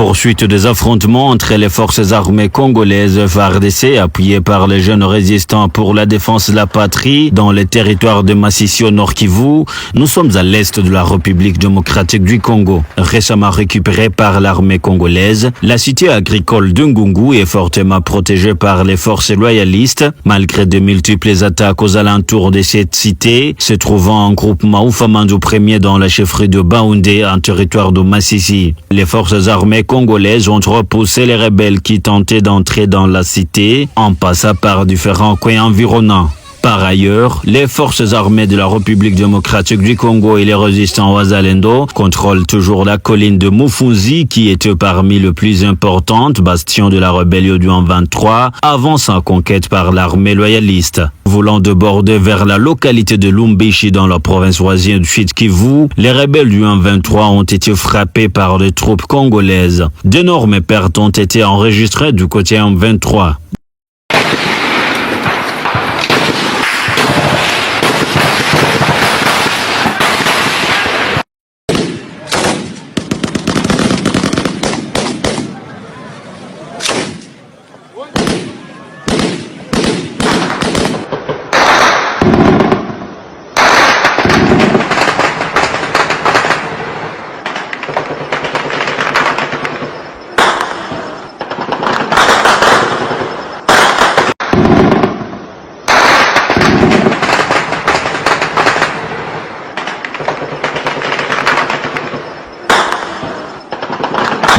poursuite des affrontements entre les forces armées congolaises FARDC appuyées par les jeunes résistants pour la défense de la patrie dans les territoires de Masisi au Nord Kivu. Nous sommes à l'est de la République démocratique du Congo. Récemment récupérée par l'armée congolaise, la cité agricole de Ngungu est fortement protégée par les forces loyalistes. Malgré de multiples attaques aux alentours de cette cité, se trouvant en groupement Oufamandou Premier dans la chefferie de Baoundé, en territoire de Masisi. Les forces armées congolaises ont repoussé les rebelles qui tentaient d'entrer dans la cité en passant par différents coins environnants. Par ailleurs, les forces armées de la République démocratique du Congo et les résistants Wazalendo contrôlent toujours la colline de Mufunzi qui était parmi les plus importantes bastions de la rébellion du M23 avant sa conquête par l'armée loyaliste. Voulant déborder vers la localité de Lumbishi dans la province voisine du Sud Kivu, les rebelles du M23 ont été frappés par les troupes congolaises. D'énormes pertes ont été enregistrées du côté M23.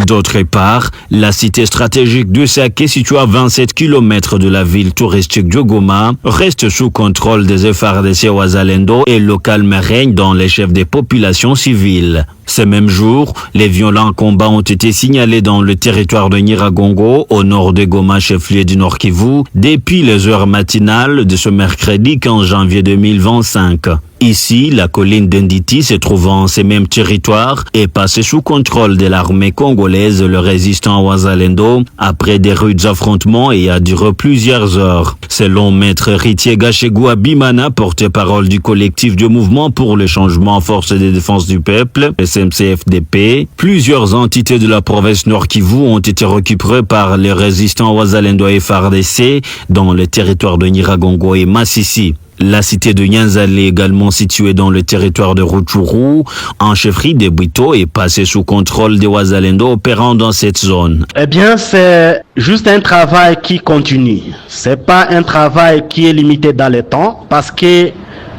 D'autre part, la cité stratégique de Saké, située à 27 km de la ville touristique de Goma, reste sous contrôle des FARDC Wazalendo et le calme règne dans les chefs des populations civiles. Ce même jour, les violents combats ont été signalés dans le territoire de Nyiragongo, au nord de Goma, chef-lieu du Nord Kivu, depuis les heures matinales de ce mercredi 15 janvier 2025. Ici, la colline d'Inditi, se trouvant en ces mêmes territoires, est passée sous contrôle de l'armée congolaise, le résistant Wazalendo, après des rudes affrontements et a duré plusieurs heures. Selon Maître Ritier Gachegou Abimana, porte-parole du collectif de mouvement pour le changement en force de défense du peuple, SMCFDP, plusieurs entités de la province Nord Kivu ont été récupérées par les résistants Wazalendo et FARDC dans le territoire de Nyiragongo et Masisi. La cité de Nyanzale, également située dans le territoire de Rutshuru, en chefferie de Bwito, est passée sous contrôle des Wazalendo opérant dans cette zone. Eh bien, c'est juste un travail qui continue. C'est pas un travail qui est limité dans le temps, parce que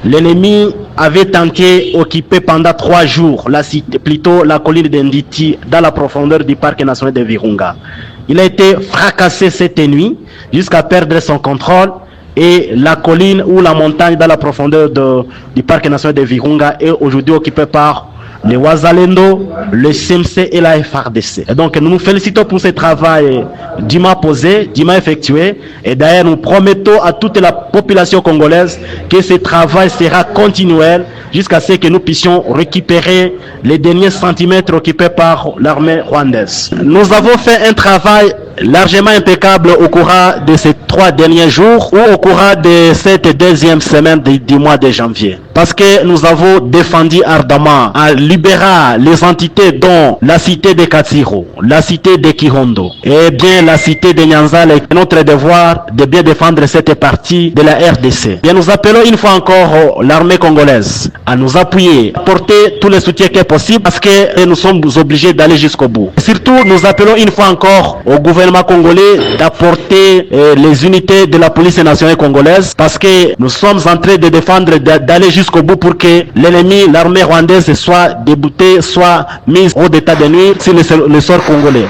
l'ennemi avait tenté d'occuper pendant 3 jours la cité, plutôt la colline d'Inditi, dans la profondeur du parc national de Virunga. Il a été fracassé cette nuit jusqu'à perdre son contrôle. Et la colline ou la montagne dans la profondeur du parc national de Virunga est aujourd'hui occupée par les Wazalendo, le CMC et la FARDC. Et donc nous nous félicitons pour ce travail dûment posé, dûment effectué. Et d'ailleurs nous promettons à toute la population congolaise que ce travail sera continuel jusqu'à ce que nous puissions récupérer les derniers centimètres occupés par l'armée rwandaise. Nous avons fait un travail largement impeccable au courant de ces 3 derniers jours ou au courant de cette deuxième semaine du mois de janvier. Parce que nous avons défendu ardemment à libérer les entités dont la cité de Katsiro, la cité de Kihondo et bien la cité de Nyanzale. Et notre devoir de bien défendre cette partie de la RDC. Bien, nous appelons une fois encore l'armée congolaise à nous appuyer, à porter tous les soutiens qui est possible parce que nous sommes obligés d'aller jusqu'au bout. Et surtout, nous appelons une fois encore au gouvernement congolais d'apporter les unités de la police nationale congolaise parce que nous sommes en train de défendre, d'aller jusqu'au bout pour que l'ennemi, l'armée rwandaise soit déboutée, soit mise hors d'état de nuire sur le sol congolais.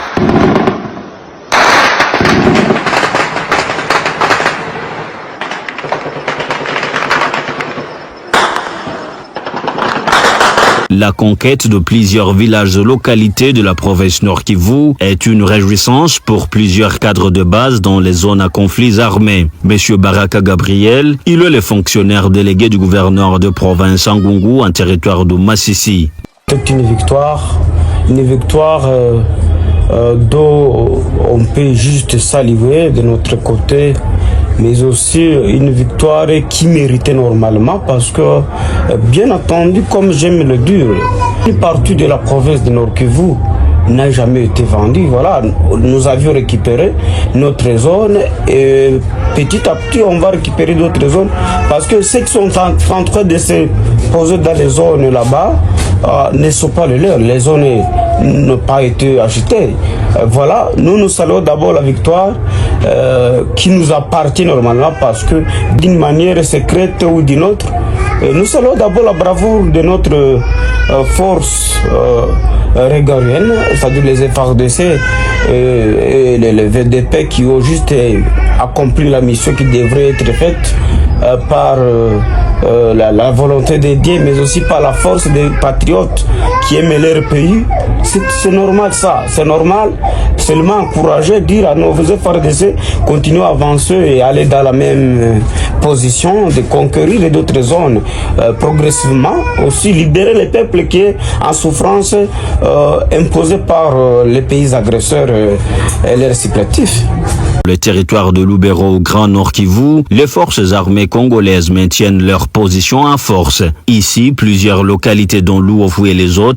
La conquête de plusieurs villages et localités de la province Nord Kivu est une réjouissance pour plusieurs cadres de base dans les zones à conflits armés. Monsieur Baraka Gabriel, il est le fonctionnaire délégué du gouverneur de province Ngungu en territoire de Masisi. C'est une victoire dont on peut juste saluer de notre côté, mais aussi une victoire qui méritait normalement parce que, bien entendu, comme j'aime le dire, une partie de la province de Nord Kivu n'a jamais été vendu. Voilà, nous avions récupéré notre zone et petit à petit, on va récupérer d'autres zones parce que ceux qui sont en train de se poser dans les zones là-bas ne sont pas les leurs. Les zones n'ont pas été achetées. Voilà, nous saluons d'abord la victoire qui nous appartient normalement parce que d'une manière secrète ou d'une autre, nous saluons d'abord la bravoure de notre force régalienne, c'est-à-dire les FARDC et les VDP qui ont juste accompli la mission qui devrait être faite par la volonté des dieux, mais aussi par la force des patriotes qui aiment leur pays. C'est normal ça, c'est normal. Seulement encourager, dire à nos FARDC, continuer à avancer et aller dans la même position de conquérir d'autres zones progressivement. Aussi libérer les peuples qui sont en souffrance imposée par les pays agresseurs et leurs supplétifs. Le territoire de Lubero au Grand Nord Kivu, les forces armées congolaises maintiennent leur position en force. Ici, plusieurs localités dont Louofu et les autres